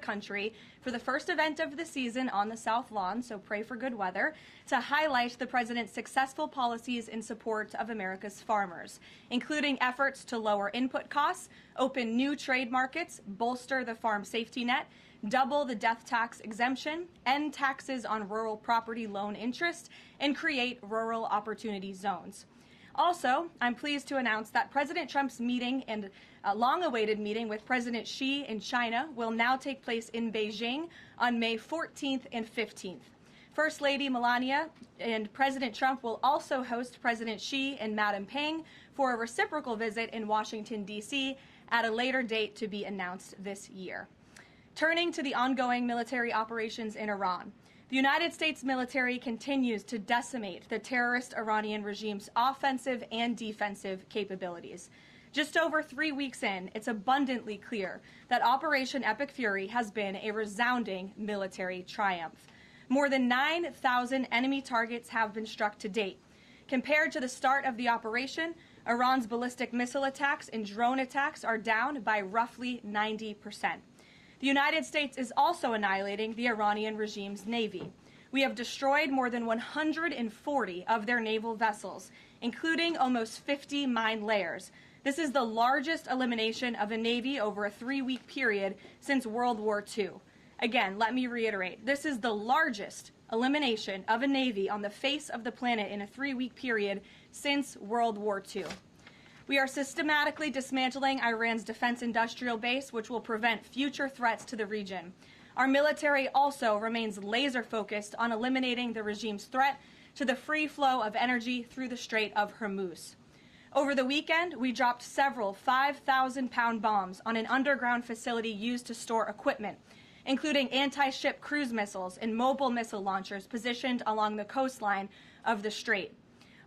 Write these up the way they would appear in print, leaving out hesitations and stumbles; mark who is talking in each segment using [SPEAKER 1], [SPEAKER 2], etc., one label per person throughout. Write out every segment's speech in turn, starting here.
[SPEAKER 1] country for the first event of the season on the South Lawn, so pray for good weather, to highlight the president's successful policies in support of America's farmers, including efforts to lower input costs, open new trade markets, bolster the farm safety net, double the death tax exemption, end taxes on rural property loan interest, and create rural opportunity zones. Also, I'm pleased to announce that President Trump's meeting and long-awaited meeting with President Xi in China will now take place in Beijing on May 14th and 15th. First Lady Melania and President Trump will also host President Xi and Madam Peng for a reciprocal visit in Washington, D.C. at a later date to be announced this year. Turning to the ongoing military operations in Iran, the United States military continues to decimate the terrorist Iranian regime's offensive and defensive capabilities. Just over 3 weeks in, it's abundantly clear that Operation Epic Fury has been a resounding military triumph. More than 9,000 enemy targets have been struck to date. Compared to the start of the operation, Iran's ballistic missile attacks and drone attacks are down by roughly 90%. The United States is also annihilating the Iranian regime's navy. We have destroyed more than 140 of their naval vessels, including almost 50 mine layers. This is the largest elimination of a navy over a 3-week period since World War II. Again, let me reiterate, this is the largest elimination of a navy on the face of the planet in a 3-week period since World War II. We are systematically dismantling Iran's defense industrial base, which will prevent future threats to the region. Our military also remains laser-focused on eliminating the regime's threat to the free flow of energy through the Strait of Hormuz. Over the weekend, we dropped several 5,000-pound bombs on an underground facility used to store equipment, including anti-ship cruise missiles and mobile missile launchers positioned along the coastline of the strait.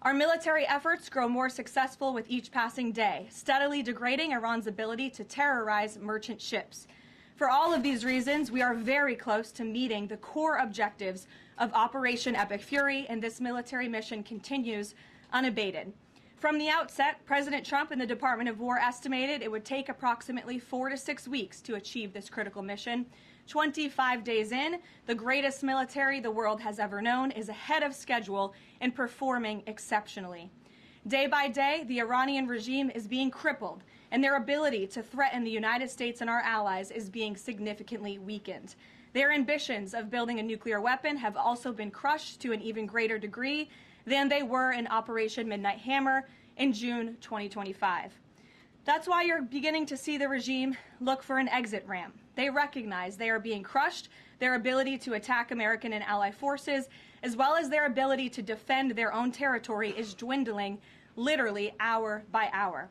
[SPEAKER 1] Our military efforts grow more successful with each passing day, steadily degrading Iran's ability to terrorize merchant ships. For all of these reasons, we are very close to meeting the core objectives of Operation Epic Fury, and this military mission continues unabated. From the outset, President Trump and the Department of War estimated it would take approximately 4 to 6 weeks to achieve this critical mission. 25 days in, the greatest military the world has ever known is ahead of schedule and performing exceptionally. Day by day, the Iranian regime is being crippled, and their ability to threaten the United States and our allies is being significantly weakened. Their ambitions of building a nuclear weapon have also been crushed to an even greater degree than they were in Operation Midnight Hammer in June 2025. That's why you're beginning to see the regime look for an exit ramp. They recognize they are being crushed, their ability to attack American and ally forces, as well as their ability to defend their own territory is dwindling literally hour by hour.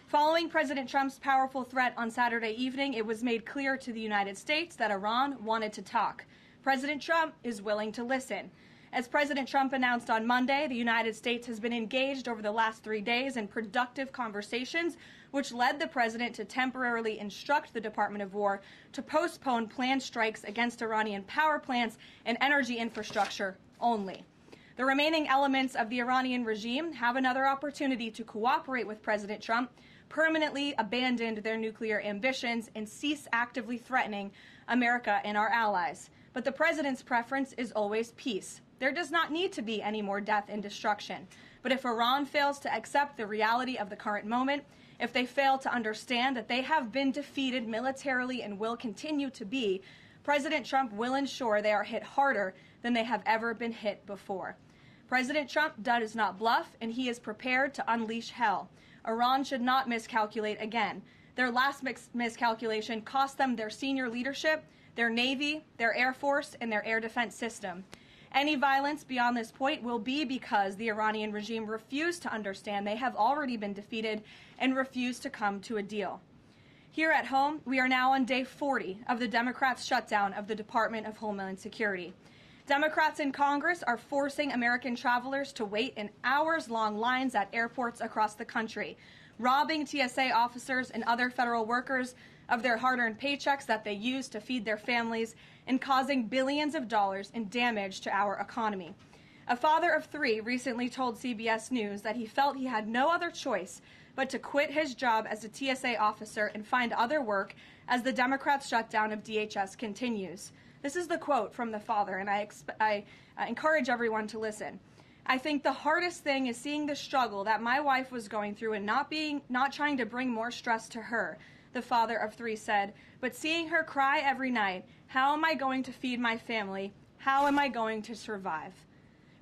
[SPEAKER 1] Following President Trump's powerful threat on Saturday evening, it was made clear to the United States that Iran wanted to talk. President Trump is willing to listen. As President Trump announced on Monday, the United States has been engaged over the last 3 days in productive conversations, which led the president to temporarily instruct the Department of War to postpone planned strikes against Iranian power plants and energy infrastructure only. The remaining elements of the Iranian regime have another opportunity to cooperate with President Trump, permanently abandon their nuclear ambitions, and cease actively threatening America and our allies. But the president's preference is always peace. There does not need to be any more death and destruction. But if Iran fails to accept the reality of the current moment, if they fail to understand that they have been defeated militarily and will continue to be, President Trump will ensure they are hit harder than they have ever been hit before. President Trump does not bluff, and he is prepared to unleash hell. Iran should not miscalculate again. Their last miscalculation cost them their senior leadership, their Navy, their Air Force, and their air defense system. Any violence beyond this point will be because the Iranian regime refused to understand they have already been defeated and refused to come to a deal. Here at home, we are now on day 40 of the Democrats' shutdown of the Department of Homeland Security. Democrats in Congress are forcing American travelers to wait in hours-long lines at airports across the country, robbing TSA officers and other federal workers of their hard-earned paychecks that they use to feed their families, and causing billions of dollars in damage to our economy. A father of 3 recently told CBS News that he felt he had no other choice but to quit his job as a TSA officer and find other work as the Democrats' shutdown of DHS continues. This is the quote from the father, and I encourage everyone to listen. "I think the hardest thing is seeing the struggle that my wife was going through and not trying to bring more stress to her," the father of 3 said, "but seeing her cry every night. How am I going to feed my family? How am I going to survive?"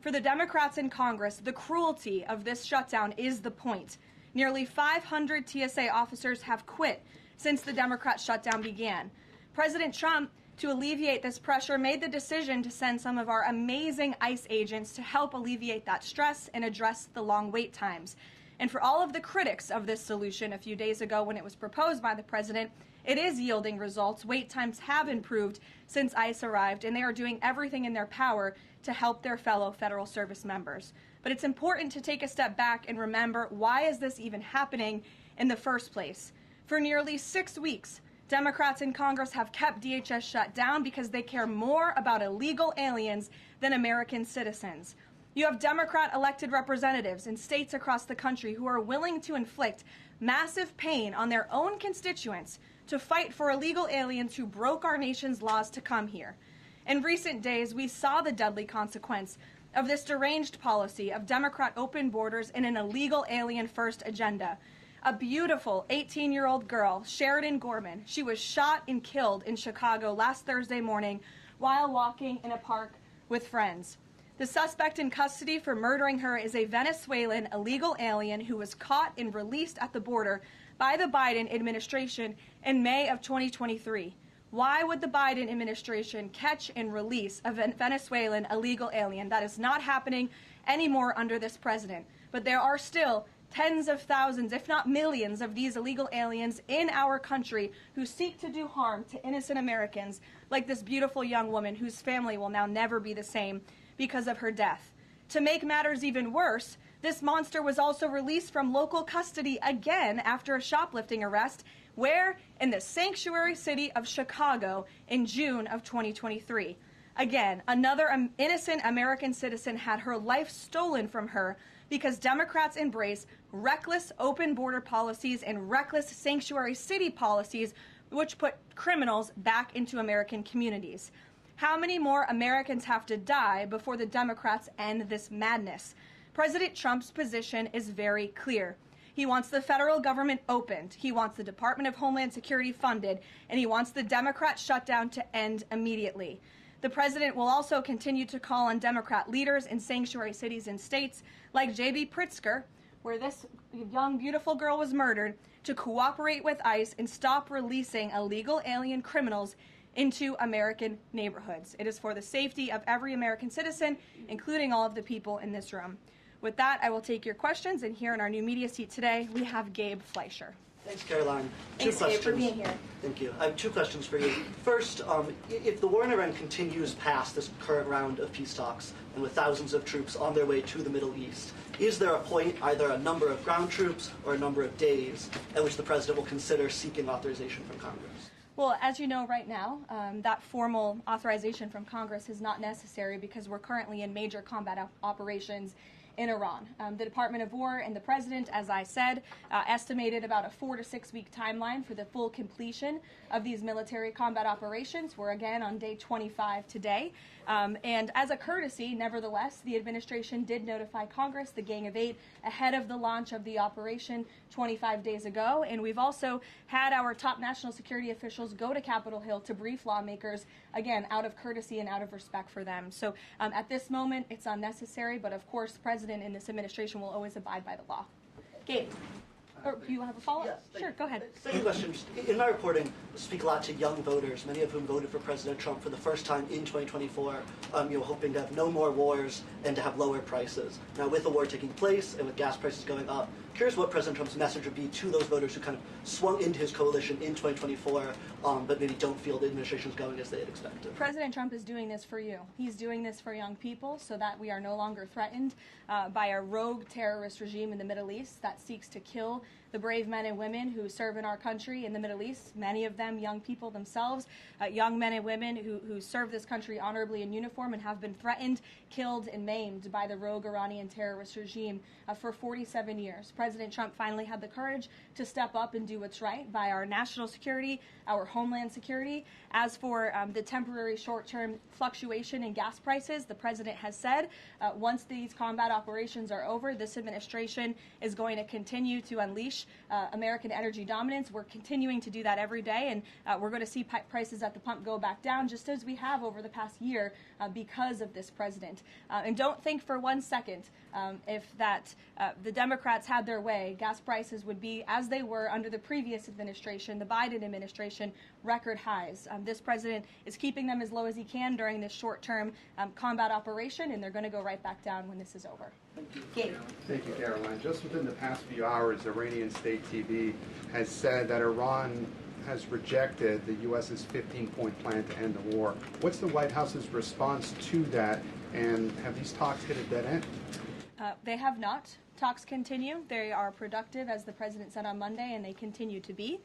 [SPEAKER 1] For the Democrats in Congress, the cruelty of this shutdown is the point. Nearly 500 TSA officers have quit since the Democrat shutdown began. President Trump, to alleviate this pressure, made the decision to send some of our amazing ICE agents to help alleviate that stress and address the long wait times. And for all of the critics of this solution a few days ago when it was proposed by the president, it is yielding results. Wait times have improved since ICE arrived, and they are doing everything in their power to help their fellow federal service members. But it's important to take a step back and remember, why is this even happening in the first place? For nearly 6 weeks, Democrats in Congress have kept DHS shut down because they care more about illegal aliens than American citizens. You have Democrat elected representatives in states across the country who are willing to inflict massive pain on their own constituents to fight for illegal aliens who broke our nation's laws to come here. In recent days, we saw the deadly consequence of this deranged policy of Democrat open borders and an illegal alien-first agenda. A beautiful 18-year-old girl, Sheridan Gorman, she was shot and killed in Chicago last Thursday morning while walking in a park with friends. The suspect in custody for murdering her is a Venezuelan illegal alien who was caught and released at the border by the Biden administration in May of 2023. Why would the Biden administration catch and release a Venezuelan illegal alien? That is not happening anymore under this president. But there are still tens of thousands, if not millions, of these illegal aliens in our country who seek to do harm to innocent Americans, like this beautiful young woman whose family will now never be the same because of her death. To make matters even worse, this monster was also released from local custody again after a shoplifting arrest, where? In the sanctuary city of Chicago in June of 2023. Again, another innocent American citizen had her life stolen from her because Democrats embrace reckless open border policies and reckless sanctuary city policies, which put criminals back into American communities. How many more Americans have to die before the Democrats end this madness? President Trump's position is very clear. He wants the federal government opened, he wants the Department of Homeland Security funded, and he wants the Democrat shutdown to end immediately. The president will also continue to call on Democrat leaders in sanctuary cities and states like J.B. Pritzker, where this young, beautiful girl was murdered, to cooperate with ICE and stop releasing illegal alien criminals into American neighborhoods. It is for the safety of every American citizen, including all of the people in this room. With that, I will take your questions, and here in our new media seat today, we have Gabe Fleischer.
[SPEAKER 2] Thanks, Caroline.
[SPEAKER 1] Thanks, Gabe, for being here.
[SPEAKER 2] Thank you. I have 2 questions for you. First, if the war in Iran continues past this current round of peace talks, and with thousands of troops on their way to the Middle East, is there a point, either a number of ground troops or a number of days, at which the president will consider seeking authorization from Congress?
[SPEAKER 1] Well, as you know right now, that formal authorization from Congress is not necessary because we're currently in major combat operations in Iran. The Department of War and the President, as I said, estimated about a 4 to 6 week timeline for the full completion of these military combat operations. We're again on day 25 today. And as a courtesy, nevertheless, the administration did notify Congress, the Gang of 8, ahead of the launch of the operation 25 days ago. And we've also had our top national security officials go to Capitol Hill to brief lawmakers, again, out of courtesy and out of respect for them. So at this moment, it's unnecessary, but of course, the President and this administration will always abide by the law. Gabe. Or do you have a follow-up?
[SPEAKER 2] Yes,
[SPEAKER 1] sure, go ahead.
[SPEAKER 2] Second question. In my reporting, I speak a lot to young voters, many of whom voted for President Trump for the first time in 2024, hoping to have no more wars and to have lower prices. Now, with the war taking place and with gas prices going up, curious what President Trump's message would be to those voters who kind of swung into his coalition in 2024, but maybe don't feel the administration is going as they had expected.
[SPEAKER 1] President Trump is doing this for you. He's doing this for young people so that we are no longer threatened by a rogue terrorist regime in the Middle East that seeks to kill the brave men and women who serve in our country in the Middle East, many of them young people themselves, young men and women who serve this country honorably in uniform and have been threatened, killed, and maimed by the rogue Iranian terrorist regime for 47 years. President Trump finally had the courage to step up and do what's right by our national security, our homeland security. As for the temporary short-term fluctuation in gas prices, the president has said once these combat operations are over, this administration is going to continue to unleash American energy dominance. We're continuing to do that every day, and we're going to see prices at the pump go back down, just as we have over the past year because of this president. And don't think for 1 second if the Democrats had their way, gas prices would be as they were under the previous administration, the Biden administration, record highs. This president is keeping them as low as he can during this short-term combat operation, and they're going to go right back down when this is over.
[SPEAKER 3] Thank you, Karoline. Just within the past few hours, Iranian state TV has said that Iran has rejected the U.S.'s 15-point plan to end the war. What's the White House's response to that, and have these talks hit a dead end?
[SPEAKER 1] They have not. Talks continue. They are productive, as the president said on Monday, and they continue to be.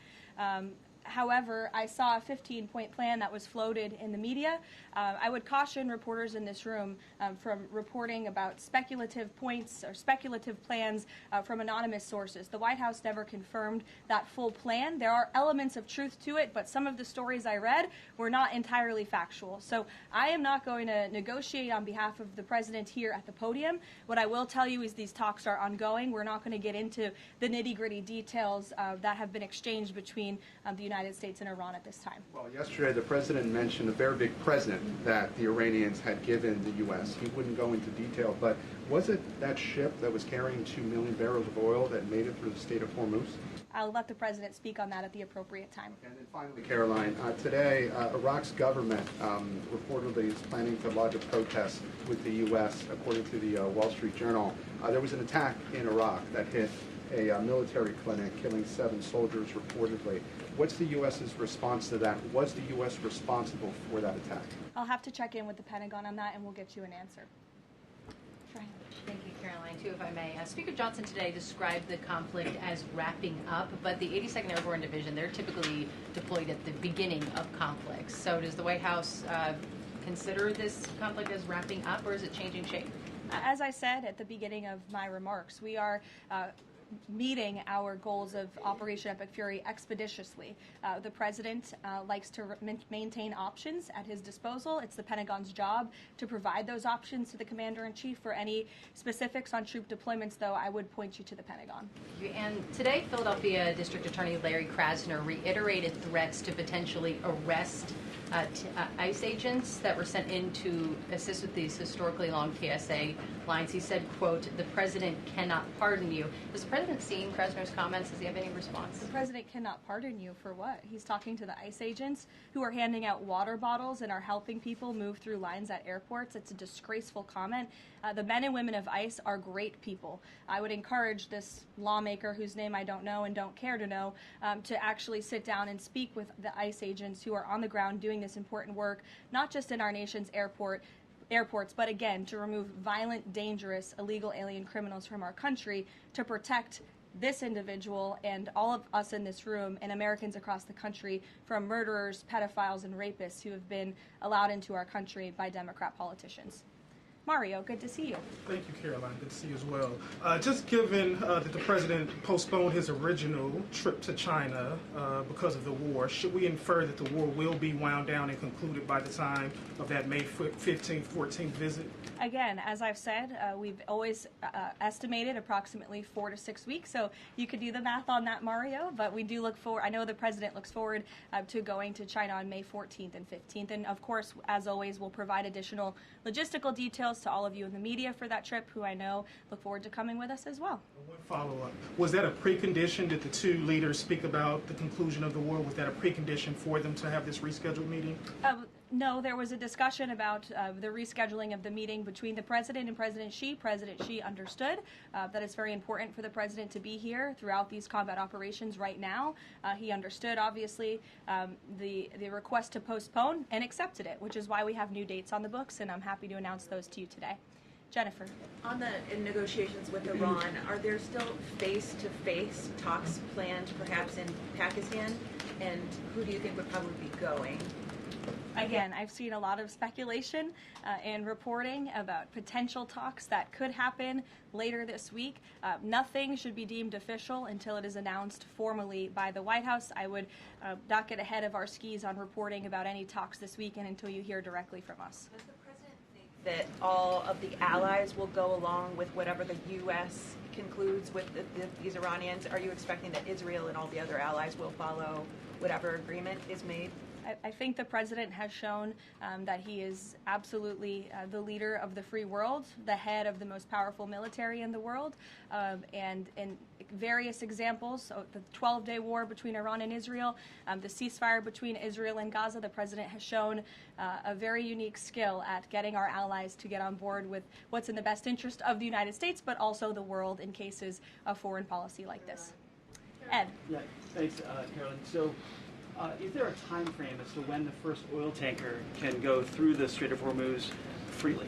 [SPEAKER 1] However, I saw a 15-point plan that was floated in the media. I would caution reporters in this room from reporting about speculative points or speculative plans from anonymous sources. The White House never confirmed that full plan. There are elements of truth to it, but some of the stories I read were not entirely factual. So I am not going to negotiate on behalf of the president here at the podium. What I will tell you is these talks are ongoing. We're not going to get into the nitty-gritty details that have been exchanged between the United States and Iran at this time.
[SPEAKER 3] Well, yesterday the president mentioned a very big present that the Iranians had given the U.S. He wouldn't go into detail, but was it that ship that was carrying 2 million barrels of oil that made it through the Strait of Hormuz?
[SPEAKER 1] I'll let the president speak on that at the appropriate time.
[SPEAKER 3] And then finally, Karoline, today Iraq's government reportedly is planning to lodge a protest with the U.S. According to the Wall Street Journal. There was an attack in Iraq that hit a military clinic, killing 7 soldiers reportedly. What's the U.S.'s response to that? Was the U.S. responsible for that attack?
[SPEAKER 1] I'll have to check in with the Pentagon on that, and we'll get you an answer.
[SPEAKER 4] Thank you, Karoline, too, if I may. Speaker Johnson today described the conflict as wrapping up, but the 82nd Airborne Division, they're typically deployed at the beginning of conflicts. So does the White House consider this conflict as wrapping up, or is it changing shape?
[SPEAKER 1] As I said at the beginning of my remarks, we are meeting our goals of Operation Epic Fury expeditiously. The president likes to maintain options at his disposal. It's the Pentagon's job to provide those options to the commander-in-chief. For any specifics on troop deployments, though, I would point you to the Pentagon.
[SPEAKER 4] And today, Philadelphia District Attorney Larry Krasner reiterated threats to potentially arrest ICE agents that were sent in to assist with these historically long TSA lines. He said, quote, "The president cannot pardon you." Has the president seen Krasner's comments? Does he have any response?
[SPEAKER 1] The president cannot pardon you for what? He's talking to the ICE agents who are handing out water bottles and are helping people move through lines at airports. It's a disgraceful comment. The men and women of ICE are great people. I would encourage this lawmaker, whose name I don't know and don't care to know, to actually sit down and speak with the ICE agents who are on the ground doing this important work, not just in our nation's airports, but again, to remove violent, dangerous, illegal alien criminals from our country, to protect this individual and all of us in this room and Americans across the country from murderers, pedophiles, and rapists who have been allowed into our country by Democrat politicians. Mario, good to see you.
[SPEAKER 5] Thank you, Caroline. Good to see you as well. Just given that the president postponed his original trip to China because of the war, should we infer that the war will be wound down and concluded by the time of that May 15th, 14th visit?
[SPEAKER 1] Again, as I've said, we've always estimated approximately 4 to 6 weeks, so you could do the math on that, Mario, but we do look forward, I know the president looks forward to going to China on May 14th and 15th, and of course, as always, we'll provide additional logistical details to all of you in the media for that trip, who I know look forward to coming with us as well.
[SPEAKER 5] One follow-up. Was that a precondition? Did the two leaders speak about the conclusion of the war? Was that a precondition for them to have this rescheduled meeting?
[SPEAKER 1] No, there was a discussion about the rescheduling of the meeting between the president and President Xi. President Xi understood that it's very important for the president to be here throughout these combat operations right now. He understood, obviously, the request to postpone and accepted it, which is why we have new dates on the books, and I'm happy to announce those to you today. Jennifer.
[SPEAKER 6] On the negotiations with Iran, are there still face-to-face talks planned perhaps in Pakistan? And who do you think would probably be going?
[SPEAKER 1] Again, I've seen a lot of speculation and reporting about potential talks that could happen later this week. Nothing should be deemed official until it is announced formally by the White House. I would not get ahead of our skis on reporting about any talks this weekend until you hear directly from us.
[SPEAKER 6] Does the president think that all of the allies will go along with whatever the U.S. concludes with these Iranians? Are you expecting that Israel and all the other allies will follow whatever agreement is made?
[SPEAKER 1] I think the president has shown that he is absolutely the leader of the free world, the head of the most powerful military in the world, and in various examples, so the 12-day war between Iran and Israel, the ceasefire between Israel and Gaza, the president has shown a very unique skill at getting our allies to get on board with what's in the best interest of the United States, but also the world in cases of foreign policy like this. Ed.
[SPEAKER 7] Yeah, thanks, Caroline. So, is there a time frame as to when the first oil tanker can go through the Strait of Hormuz freely?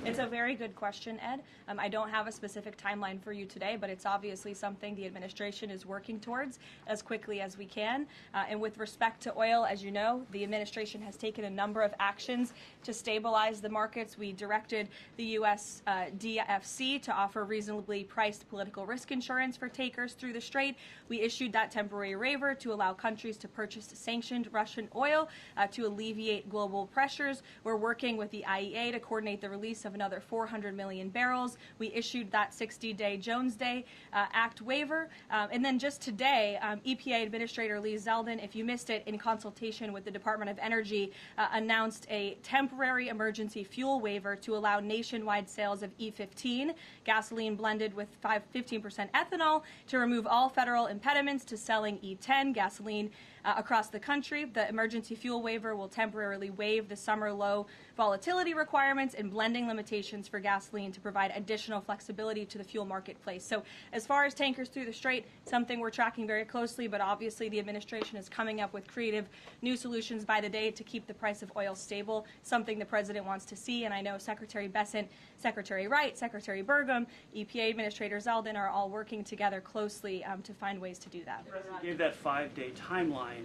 [SPEAKER 1] It's a very good question, Ed. I don't have a specific timeline for you today, but it's obviously something the administration is working towards as quickly as we can. And with respect to oil, as you know, the administration has taken a number of actions to stabilize the markets. We directed the U.S. DFC to offer reasonably priced political risk insurance for takers through the strait. We issued that temporary waiver to allow countries to purchase sanctioned Russian oil to alleviate global pressures. We're working with the IEA to coordinate the release of another 400 million barrels. We issued that 60-day Jones Day Act waiver. And then just today, EPA Administrator Lee Zeldin, if you missed it, in consultation with the Department of Energy, announced a temporary emergency fuel waiver to allow nationwide sales of E15, gasoline blended with 15% ethanol, to remove all federal impediments to selling E10 gasoline across the country. The emergency fuel waiver will temporarily waive the summer low volatility requirements and blending limitations for gasoline to provide additional flexibility to the fuel marketplace. So as far as tankers through the strait, something we're tracking very closely, but obviously the administration is coming up with creative new solutions by the day to keep the price of oil stable, something the president wants to see. And I know Secretary Bessent, Secretary Wright, Secretary Burgum, EPA Administrator Zeldin are all working together closely to find ways to do that.
[SPEAKER 7] The president gave that 5-day timeline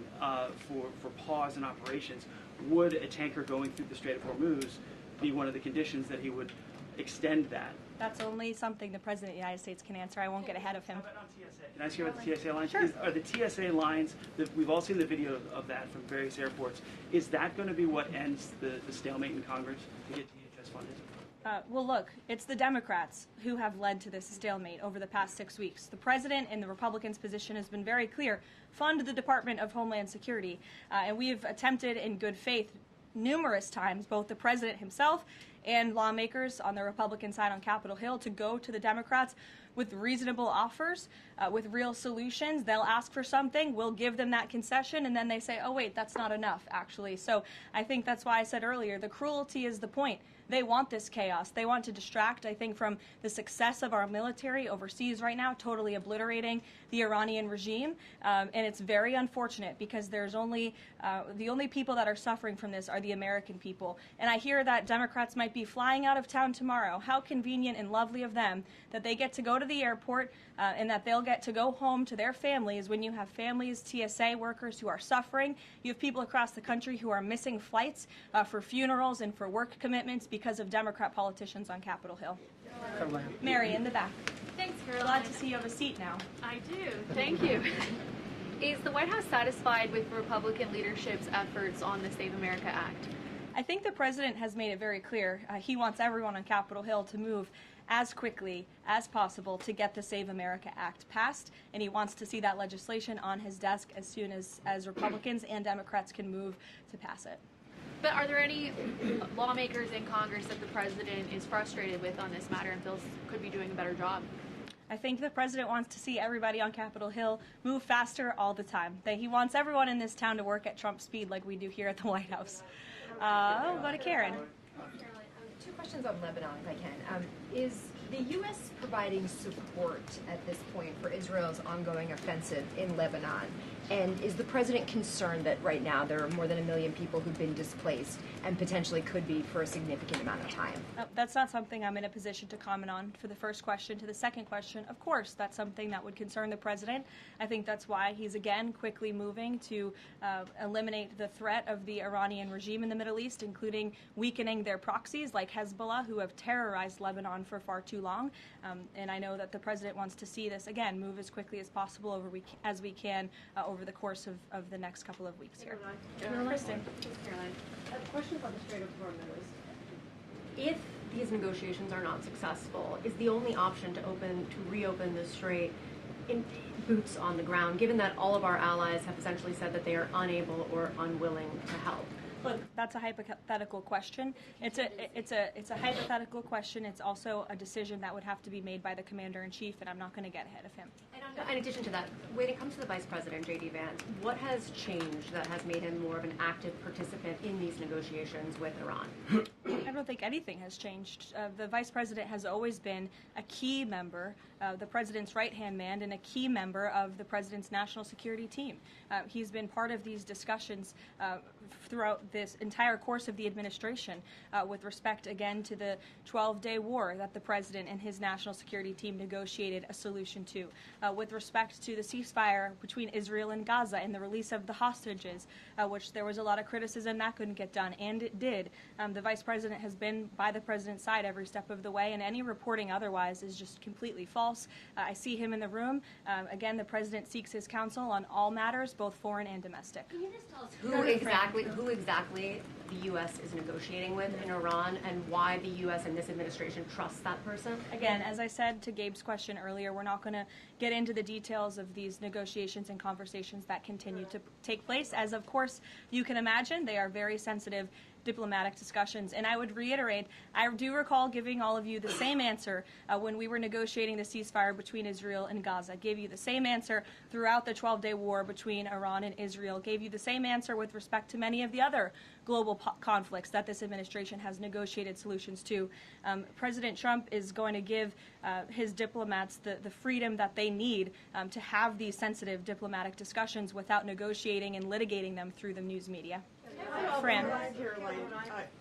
[SPEAKER 7] for pause in operations. Would a tanker going through the Strait of Hormuz be one of the conditions that he would extend that?
[SPEAKER 1] That's only something the President of the United States can answer. I won't get ahead of him.
[SPEAKER 7] How about on TSA? Can I ask you about the TSA lines?
[SPEAKER 1] Sure.
[SPEAKER 7] Are the TSA lines, we've all seen the video of that from various airports, is that going to be what ends the stalemate in Congress to get DHS funded?
[SPEAKER 1] Well, look, it's the Democrats who have led to this stalemate over the past 6 weeks. The president and the Republicans' position has been very clear. Fund the Department of Homeland Security. And we have attempted in good faith numerous times, both the president himself and lawmakers on the Republican side on Capitol Hill, to go to the Democrats with reasonable offers, with real solutions. They'll ask for something, we'll give them that concession, and then they say, oh, wait, that's not enough, actually. So I think that's why I said earlier, the cruelty is the point. They want this chaos. They want to distract, I think, from the success of our military overseas right now, totally obliterating the Iranian regime. And it's very unfortunate because there's only the only people that are suffering from this are the American people. And I hear that Democrats might be flying out of town tomorrow. How convenient and lovely of them that they get to go to the airport and that they'll get to go home to their families when you have families, TSA workers who are suffering. You have people across the country who are missing flights for funerals and for work commitments because of Democrat politicians on Capitol Hill. Mary, in the back.
[SPEAKER 8] Thanks, Caroline.
[SPEAKER 1] Glad to see you have a seat now.
[SPEAKER 8] I do. Thank you. Is the White House satisfied with Republican leadership's efforts on the Save America Act?
[SPEAKER 1] I think the president has made it very clear. He wants everyone on Capitol Hill to move as quickly as possible to get the Save America Act passed, and he wants to see that legislation on his desk as soon as Republicans and Democrats can move to pass it.
[SPEAKER 8] But are there any lawmakers in Congress that the president is frustrated with on this matter and feels could be doing a better job?
[SPEAKER 1] I think the president wants to see everybody on Capitol Hill move faster all the time. That he wants everyone in this town to work at Trump speed like we do here at the White House. We'll go to Karen.
[SPEAKER 9] Caroline, 2 questions on Lebanon, if I can. Is the U.S. providing support at this point for Israel's ongoing offensive in Lebanon? And is the president concerned that right now there are more than 1 million people who've been displaced and potentially could be for a significant amount of time?
[SPEAKER 1] That's not something I'm in a position to comment on. For the first question. To the second question, of course, that's something that would concern the president. I think that's why he's again quickly moving to eliminate the threat of the Iranian regime in the Middle East, including weakening their proxies like Hezbollah, who have terrorized Lebanon for far too long. And I know that the president wants to see this, again, move as quickly as possible as we can over the course of the next couple of weeks here.
[SPEAKER 9] Kristen.
[SPEAKER 10] Caroline, a question about the Strait of Hormuz. If these negotiations are not successful, is the only option to reopen the strait in boots on the ground, given that all of our allies have essentially said that they are unable or unwilling to help?
[SPEAKER 1] Look, that's a hypothetical question. It's a hypothetical question. It's also a decision that would have to be made by the commander-in-chief, and I'm not going to get ahead of him.
[SPEAKER 10] In addition to that, when it comes to the Vice President, J.D. Vance, what has changed that has made him more of an active participant in these negotiations with Iran?
[SPEAKER 1] I don't think anything has changed. The Vice President has always been a key member, the President's right-hand man, and a key member of the President's national security team. He's been part of these discussions throughout this entire course of the administration with respect, again, to the 12-day war that the President and his national security team negotiated a solution to, with respect to the ceasefire between Israel and Gaza and the release of the hostages, which there was a lot of criticism that couldn't get done, and it did. The Vice President has been by the President's side every step of the way, and any reporting otherwise is just completely false. I see him in the room. Again, the President seeks his counsel on all matters, both foreign and domestic.
[SPEAKER 10] Can you just tell us who exactly the U.S. is negotiating with in Iran, and why the U.S. and this administration trusts that person?
[SPEAKER 1] Again, as I said to Gabe's question earlier, we're not going to get into the details of these negotiations and conversations that continue to take place. As, of course, you can imagine, they are very sensitive diplomatic discussions. And I would reiterate, I do recall giving all of you the same answer when we were negotiating the ceasefire between Israel and Gaza. Gave you the same answer throughout the 12-day war between Iran and Israel. Gave you the same answer with respect to many of the other global conflicts that this administration has negotiated solutions to. President Trump is going to give his diplomats the freedom that they need to have these sensitive diplomatic discussions without negotiating and litigating them through the news media. Fran.
[SPEAKER 11] Caroline,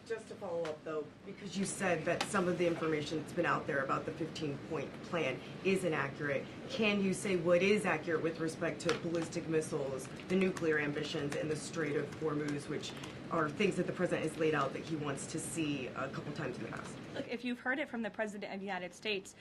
[SPEAKER 11] just to follow up, though, because you said that some of the information that's been out there about the 15-point plan is inaccurate, can you say what is accurate with respect to ballistic missiles, the nuclear ambitions, and the Strait of Hormuz, which are things that the president has laid out that he wants to see a couple times in the past?
[SPEAKER 1] Look, if you've heard it from the President of the United States,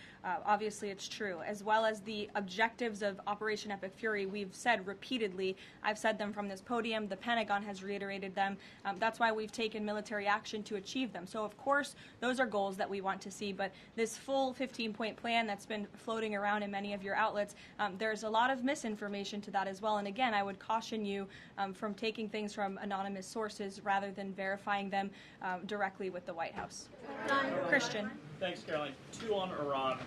[SPEAKER 1] obviously it's true, as well as the objectives of Operation Epic Fury. We've said repeatedly, I've said them from this podium, the Pentagon has reiterated them. That's why we've taken military action to achieve them. So, of course, those are goals that we want to see, but this full 15-point plan that's been floating around in many of your outlets, there's a lot of misinformation to that as well. And again, I would caution you from taking things from anonymous sources rather than verifying them directly with the White House. Christian.
[SPEAKER 12] Thanks, Caroline. Two on Iran.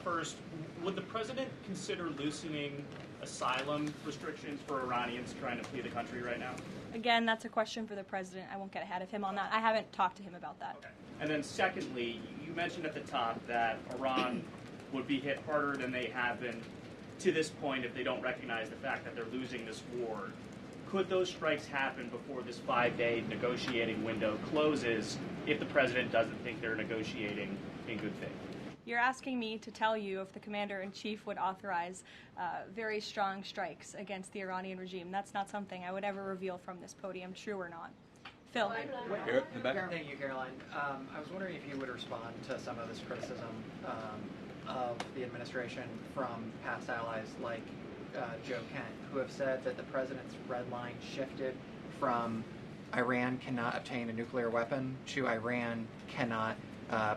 [SPEAKER 12] First, would the president consider loosening asylum restrictions for Iranians trying to flee the country right now?
[SPEAKER 1] Again, that's a question for the president. I won't get ahead of him on that. I haven't talked to him about that.
[SPEAKER 12] Okay. And then secondly, you mentioned at the top that Iran would be hit harder than they have been to this point if they don't recognize the fact that they're losing this war. Could those strikes happen before this 5-day negotiating window closes if the president doesn't think they're negotiating in good faith?
[SPEAKER 1] You're asking me to tell you if the commander-in-chief would authorize very strong strikes against the Iranian regime. That's not something I would ever reveal from this podium, true or not. Phil.
[SPEAKER 13] Here, in the back. Thank you, Caroline. I was wondering if you would respond to some of this criticism of the administration from past allies like Joe Kent, who have said that the president's red line shifted from Iran cannot obtain a nuclear weapon to Iran cannot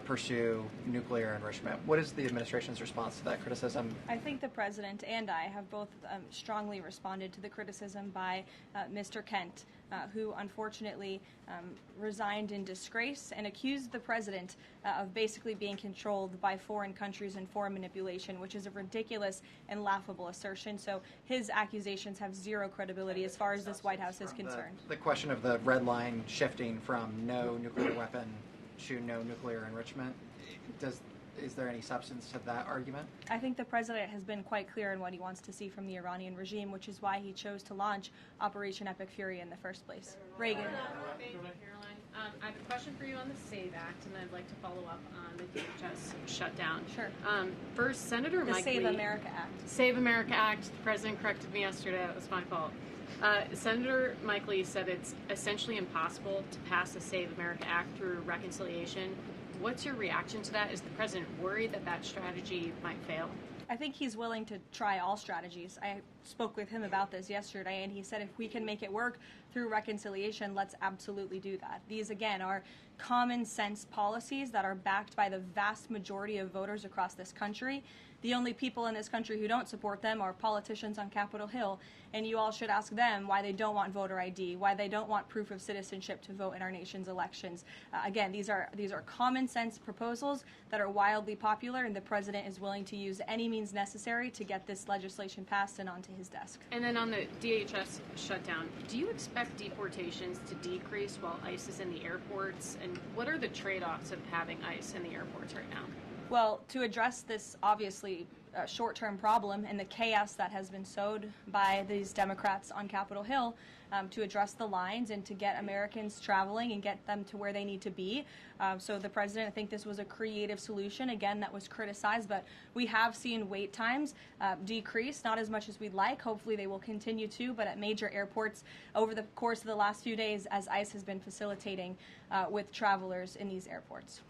[SPEAKER 13] pursue nuclear enrichment. What is the administration's response to that criticism?
[SPEAKER 1] I think the president and I have both strongly responded to the criticism by Mr. Kent, who unfortunately resigned in disgrace and accused the president of basically being controlled by foreign countries and foreign manipulation, which is a ridiculous and laughable assertion. So his accusations have zero credibility as far as this White House is concerned.
[SPEAKER 13] The question of the red line shifting from no nuclear weapon to no nuclear enrichment, Is there any substance to that argument?
[SPEAKER 1] I think the president has been quite clear in what he wants to see from the Iranian regime, which is why he chose to launch Operation Epic Fury in the first place. Reagan.
[SPEAKER 14] Thank you, Caroline. I have a question for you on the SAVE Act, and I'd like to follow up on the DHS shutdown.
[SPEAKER 1] Sure.
[SPEAKER 14] First, Senator
[SPEAKER 1] The
[SPEAKER 14] Mike
[SPEAKER 1] Save
[SPEAKER 14] Lee.
[SPEAKER 1] America Act.
[SPEAKER 14] Save America Act. The president corrected me yesterday. That was my fault. Senator Mike Lee said it's essentially impossible to pass the Save America Act through reconciliation. What's your reaction to that? Is the president worried that that strategy might fail?
[SPEAKER 1] I think he's willing to try all strategies. I spoke with him about this yesterday, and he said if we can make it work through reconciliation, let's absolutely do that. These, again, are common sense policies that are backed by the vast majority of voters across this country. The only people in this country who don't support them are politicians on Capitol Hill, and you all should ask them why they don't want voter ID, why they don't want proof of citizenship to vote in our nation's elections. Again, these are common sense proposals that are wildly popular, and the president is willing to use any means necessary to get this legislation passed and onto his desk.
[SPEAKER 14] And then on the DHS shutdown, do you expect deportations to decrease while ICE is in the airports? And what are the trade-offs of having ICE in the airports right now?
[SPEAKER 1] Well, to address this obviously short-term problem and the chaos that has been sowed by these Democrats on Capitol Hill, to address the lines and to get Americans traveling and get them to where they need to be. So the president, I think this was a creative solution, again, that was criticized, but we have seen wait times decrease, not as much as we'd like. Hopefully they will continue to, but at major airports over the course of the last few days as ICE has been facilitating with travelers in these airports.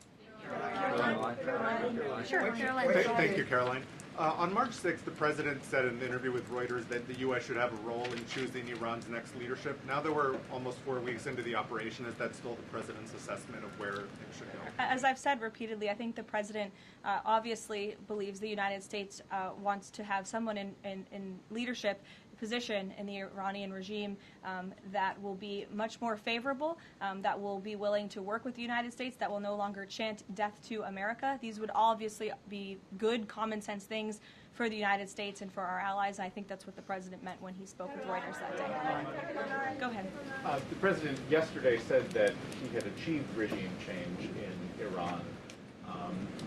[SPEAKER 3] Sure. Thank you, Caroline. On March 6th, the president said in an interview with Reuters that the U.S. should have a role in choosing Iran's next leadership. Now that we're almost 4 weeks into the operation, is that still the president's assessment of where it should go?
[SPEAKER 1] As I've said repeatedly, I think the president obviously believes the United States wants to have someone in leadership position in the Iranian regime that will be much more favorable, that will be willing to work with the United States, that will no longer chant death to America. These would obviously be good common sense things for the United States and for our allies. I think that's what the president meant when he spoke with Reuters that day. Go ahead.
[SPEAKER 15] The president yesterday said that he had achieved regime change in Iran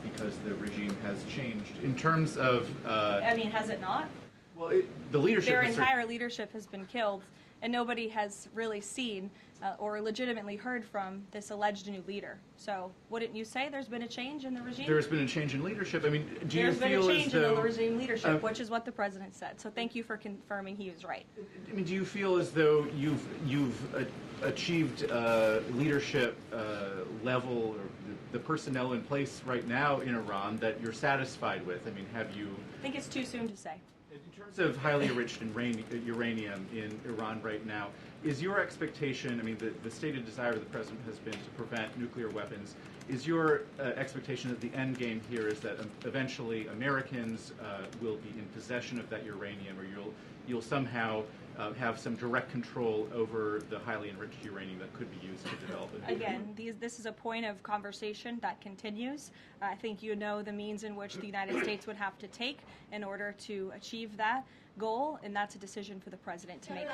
[SPEAKER 15] because the regime has changed. In terms of...
[SPEAKER 1] I mean, has it not?
[SPEAKER 15] Well, the leadership...
[SPEAKER 1] Their entire leadership has been killed, and nobody has really seen or legitimately heard from this alleged new leader. So wouldn't you say there's been a change in the regime?
[SPEAKER 15] There's been a change in leadership. I mean, do you feel as though...
[SPEAKER 1] There's been a change in the regime leadership, which is what the president said. So thank you for confirming he was right.
[SPEAKER 15] I mean, do you feel as though you've achieved leadership level or the personnel in place right now in Iran that you're satisfied with? I mean, have you...
[SPEAKER 1] I think it's too soon to say.
[SPEAKER 15] In terms of highly enriched uranium in Iran right now, is your expectation, I mean, the stated desire of the president has been to prevent nuclear weapons. Is your expectation that the end game here is that eventually Americans will be in possession of that uranium, or you'll somehow have some direct control over the highly enriched uranium that could be used to develop it?
[SPEAKER 1] Again, this is a point of conversation that continues. I think you know the means in which the United States would have to take in order to achieve that goal, and that's a decision for the president to make.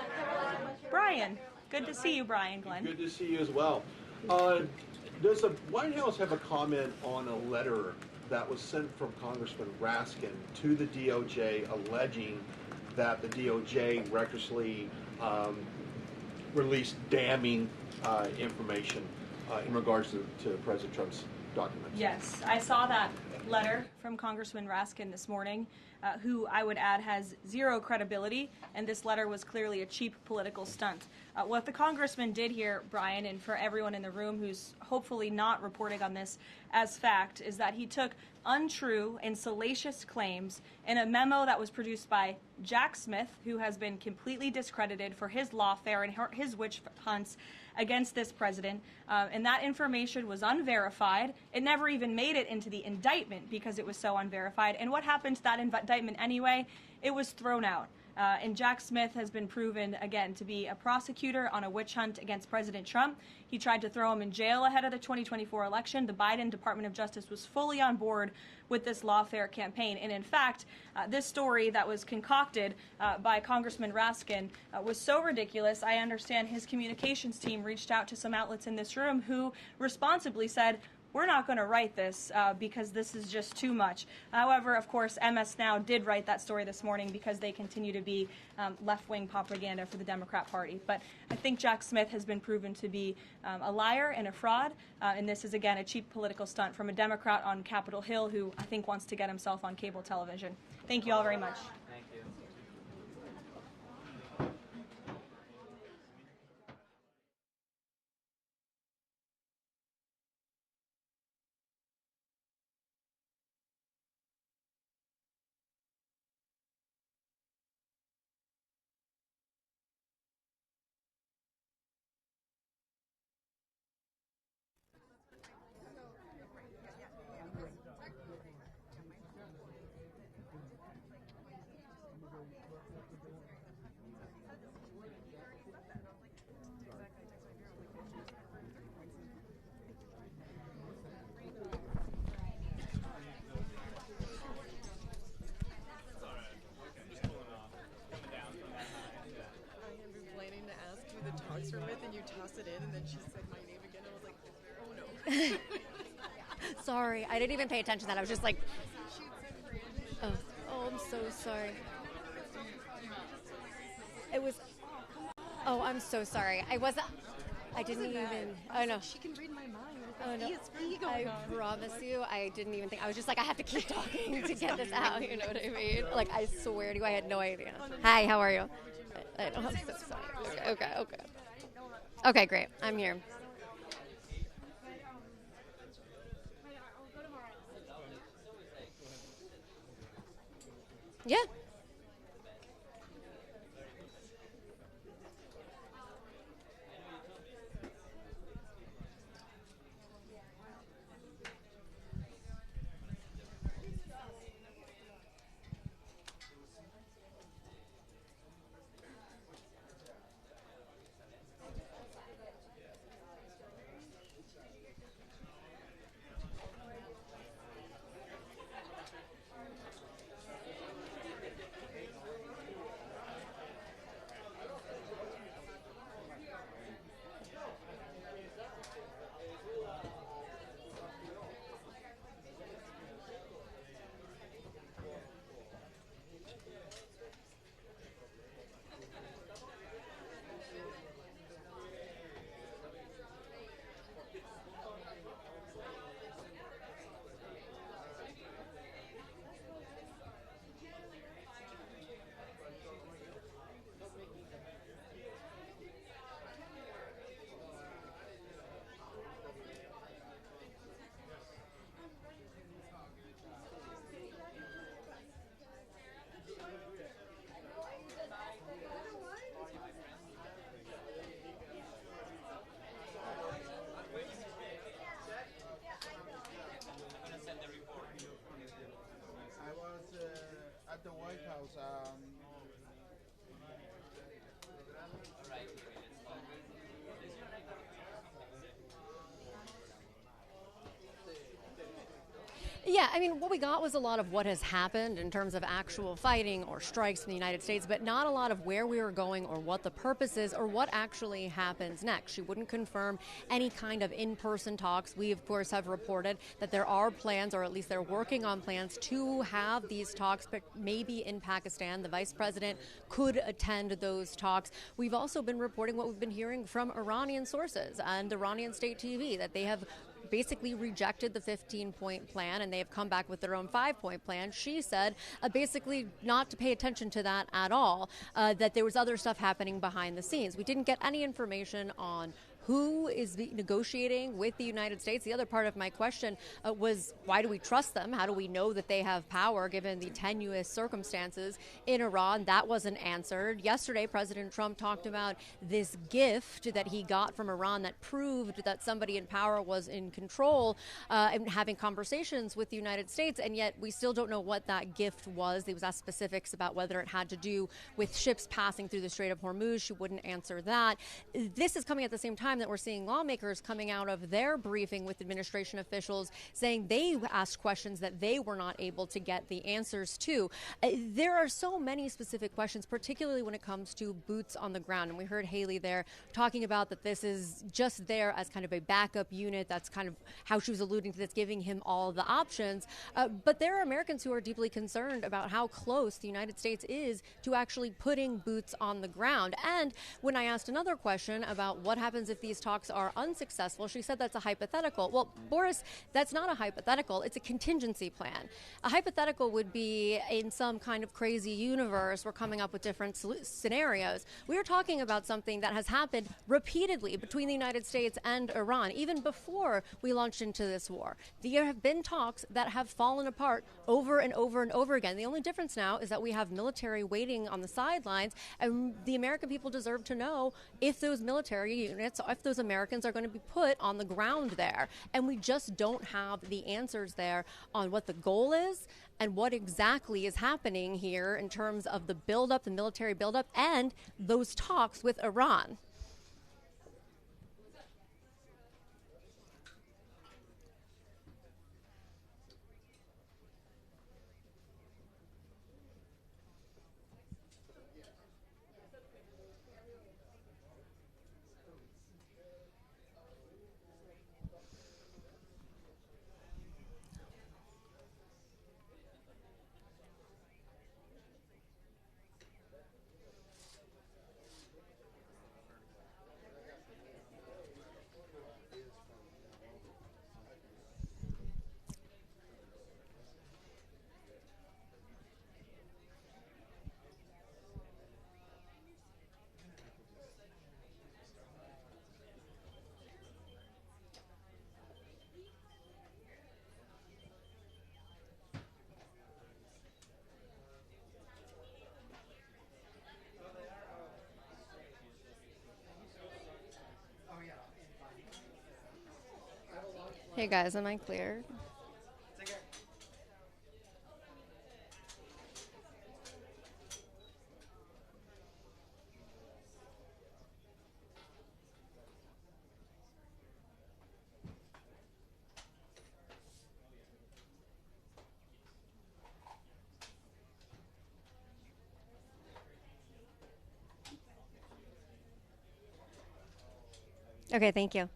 [SPEAKER 1] Brian, good to see you, Brian Glenn.
[SPEAKER 16] Good to see you as well. Does the White House have a comment on a letter that was sent from Congressman Raskin to the DOJ alleging that the DOJ recklessly released damning information in regards to President Trump's documents?
[SPEAKER 1] Yes, I saw that letter from Congressman Raskin this morning, who I would add has zero credibility, and this letter was clearly a cheap political stunt. What the congressman did here, Brian, and for everyone in the room who's hopefully not reporting on this as fact, is that he took untrue and salacious claims in a memo that was produced by Jack Smith, who has been completely discredited for his lawfare and his witch hunts against this president, and that information was unverified. It never even made it into the indictment because it was so unverified. And what happened to that indictment anyway? It was thrown out. And Jack Smith has been proven, again, to be a prosecutor on a witch hunt against President Trump. He tried to throw him in jail ahead of the 2024 election. The Biden Department of Justice was fully on board with this lawfare campaign. And in fact, this story that was concocted by Congressman Raskin was so ridiculous, I understand his communications team reached out to some outlets in this room who responsibly said, we're not going to write this because this is just too much. However, of course, MS Now did write that story this morning because they continue to be left-wing propaganda for the Democrat Party. But I think Jack Smith has been proven to be a liar and a fraud, and this is, again, a cheap political stunt from a Democrat on Capitol Hill who I think wants to get himself on cable television. Thank you all very much.
[SPEAKER 13] Thank you.
[SPEAKER 17] talks were with, and you tossed it in, and then she said my name again. And I was like, oh no.
[SPEAKER 18] Sorry, I didn't even pay attention to that. I was just like, oh, I'm so sorry. It was, oh, I'm so sorry. I didn't even, oh no.
[SPEAKER 17] She can read my mind.
[SPEAKER 18] Oh, no.
[SPEAKER 17] ESP going on.
[SPEAKER 18] I promise you, I didn't even think. I was just like, I have to keep talking to get this out. You know what I mean? Like, I swear to you, I had no idea. Hi, how are you? I know, I'm so sorry. Okay. Okay, great. I'm here. Yeah.
[SPEAKER 19] At the White House.
[SPEAKER 18] Yeah, I mean, what we got was a lot of what has happened in terms of actual fighting or strikes in the United States, but not a lot of where we were going or what the purpose is or what actually happens next. She wouldn't confirm any kind of in-person talks. We, of course, have reported that there are plans, or at least they're working on plans, to have these talks, but maybe in Pakistan. The vice president could attend those talks. We've also been reporting what we've been hearing from Iranian sources and Iranian state TV, that they have basically rejected the 15-point plan, and they have come back with their own 5-point plan. She said basically not to pay attention to that at all, that there was other stuff happening behind the scenes. We didn't get any information on who is negotiating with the United States. The other part of my question was, why do we trust them? How do we know that they have power given the tenuous circumstances in Iran? That wasn't answered. Yesterday, President Trump talked about this gift that he got from Iran that proved that somebody in power was in control and having conversations with the United States, and yet we still don't know what that gift was. He was asked specifics about whether it had to do with ships passing through the Strait of Hormuz. She wouldn't answer that. This is coming at the same time time that we're seeing lawmakers coming out of their briefing with administration officials saying they asked questions that they were not able to get the answers to. There are so many specific questions, particularly when it comes to boots on the ground. And we heard Haley there talking about that this is just there as kind of a backup unit. That's kind of how she was alluding to this, giving him all the options. But there are Americans who are deeply concerned about how close the United States is to actually putting boots on the ground. And when I asked another question about what happens if these talks are unsuccessful, she said that's a hypothetical. Well, Boris, that's not a hypothetical. It's a contingency plan. A hypothetical would be in some kind of crazy universe. We're coming up with different scenarios. We are talking about something that has happened repeatedly between the United States and Iran, even before we launched into this war. There have been talks that have fallen apart over and over and over again. The only difference now is that we have military waiting on the sidelines, and the American people deserve to know if those military units, if those Americans are going to be put on the ground there. And we just don't have the answers there on what the goal is and what exactly is happening here in terms of the buildup, the military buildup, and those talks with Iran. Hey guys, am I clear? Okay, thank you.